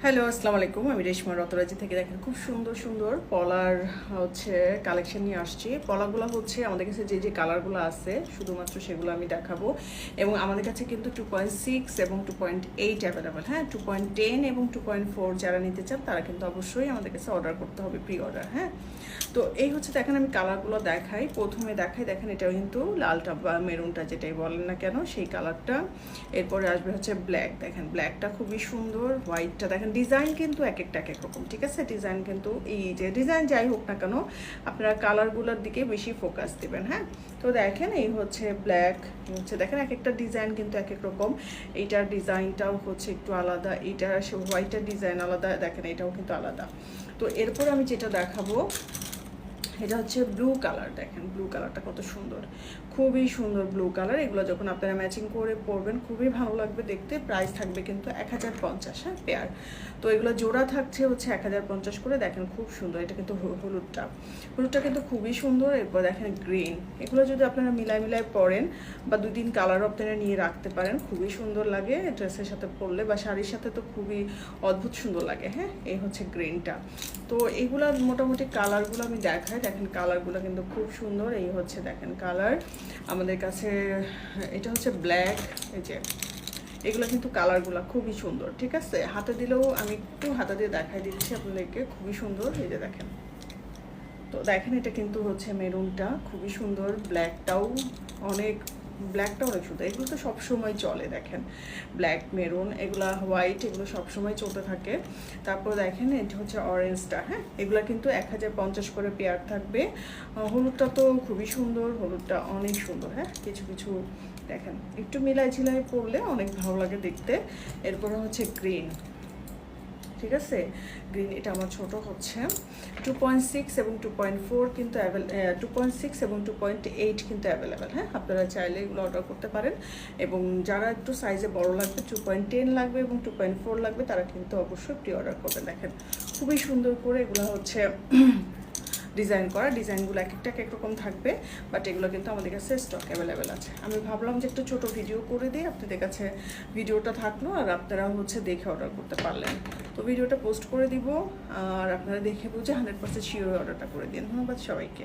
Hello, আসসালামু আলাইকুম। আমি রেশমা রতরাজি থেকে দেখেন খুব সুন্দর সুন্দর পলার কালেকশন নিয়ে আসছি। পলাগুলো হচ্ছে আমাদের কাছে যে যে কালারগুলো আছে শুধুমাত্র সেগুলো আমি দেখাবো। এবং আমাদের কাছে কিন্তু 2.6 এবং 2.8 অ্যাভেলেবেল। হ্যাঁ, 2.10 এবং 2.4 যারা নিতে চান তারা কিন্তু অবশ্যই আমাদের কাছে অর্ডার করতে হবে, প্রি অর্ডার। হ্যাঁ, তো এই হচ্ছে দেখেন আমি কালারগুলো দেখাই। প্রথমে দেখাই, দেখেন এটাও কিন্তু লালটা বা মেরুনটা যেটাই বলেন না কেন সেই কালারটা। এরপরে আসবে হচ্ছে ব্ল্যাক। দেখেন ব্ল্যাকটা খুবই সুন্দর। হোয়াইটটা দেখেন, ডিজাইন কিন্তু এক একটা এক এক রকম, ঠিক আছে? ডিজাইন কিন্তু এই যে ডিজাইন যাই হোক না কেন আপনারা কালারগুলোর দিকে বেশি ফোকাস দিবেন। হ্যাঁ, তো দেখেন এই হচ্ছে ব্ল্যাক, হচ্ছে দেখেন এক একটা ডিজাইন কিন্তু এক এক রকম। এইটার ডিজাইনটাও হচ্ছে একটু আলাদা, এইটার হোয়াইটের ডিজাইন আলাদা, দেখেন এটাও কিন্তু আলাদা। তো এরপর আমি যেটা দেখাবো এটা হচ্ছে ব্লু কালার। দেখেন ব্লু কালারটা কত সুন্দর, খুবই সুন্দর ব্লু কালার। এগুলো যখন আপনারা ম্যাচিং করে পরবেন খুবই ভালো লাগবে দেখতে। প্রাইস থাকবে কিন্তু 1050, হ্যাঁ, পেয়ার। তো এগুলো জোড়া থাকছে হচ্ছে 1050 করে। দেখেন খুব সুন্দর, এটা কিন্তু হলুদটা কিন্তু খুবই সুন্দর। এরপর দেখেন গ্রিন, এগুলো যদি আপনারা মিলাই পরেন বা 2-3 কালারও আপনারা নিয়ে রাখতে পারেন, খুবই সুন্দর লাগে ড্রেসের সাথে পরলে বা শাড়ির সাথে, তো খুবই অদ্ভুত সুন্দর লাগে। হ্যাঁ, এই হচ্ছে গ্রিনটা। তো এইগুলা মোটামুটি কালারগুলো আমি দেখাই। দেখেন কালারগুলো কিন্তু খুব সুন্দর। এই হচ্ছে দেখেন কালার আমাদের কাছে, এটা হচ্ছে ব্ল্যাক। এই যে এগুলো কিন্তু কালারগুলো খুবই সুন্দর, ঠিক আছে? হাতে দিলেও আমি একটু হাতে দিয়ে দেখাই দিচ্ছি আপনাদেরকে, খুবই সুন্দর। এই যে দেখেন, তো দেখেন এটা কিন্তু হচ্ছে মেরুনটা খুবই সুন্দর, ব্ল্যাকটাও অনেক সুন্দর। এগুলো তো সবসময় চলে। দেখেন ব্ল্যাক, মেরুন, এগুলা হোয়াইট, এগুলো সবসময় চলতে থাকে। তারপর দেখেন এটা হচ্ছে অরেঞ্জটা। হ্যাঁ, এগুলো কিন্তু 1050 করে পেয়ার থাকবে। হলুদটা তো খুবই সুন্দর, হলুদটা অনেক সুন্দর। হ্যাঁ, কিছু দেখেন একটু ঝিলাই পরলে অনেক ভালো লাগে দেখতে। এরপরে হচ্ছে গ্রিন, ঠিক আছে? গ্রিন, এটা আমার ছোট হচ্ছে 2.6 এবং 2.4 কিন্তু 2.6 এবং 2.8 কিন্তু অ্যাভেলেবেল। হ্যাঁ, আপনারা চাইলে এগুলো অর্ডার করতে পারেন। এবং যারা একটু সাইজে বড় লাগবে, 2.10 লাগবে এবং 2.4 লাগবে, তারা কিন্তু অবশ্যই প্রি অর্ডার করবেন। দেখেন খুবই সুন্দর করে এগুলো হচ্ছে ডিজাইন করা। ডিজাইনগুলো এক একটা এক রকম থাকবে, বাট এগুলো কিন্তু আমাদের কাছে স্টক অ্যাভেলেবেল আছে। আমি ভাবলাম যে একটু ছোটো ভিডিও করে দিই, আপনাদের কাছে ভিডিওটা থাকলো আর আপনারা হচ্ছে দেখে অর্ডার করতে পারলেন। তো ভিডিওটা পোস্ট করে দিব আর আপনারা দেখে বুঝে 100% শিওর অর্ডারটা করে দিন। ধন্যবাদ সবাইকে।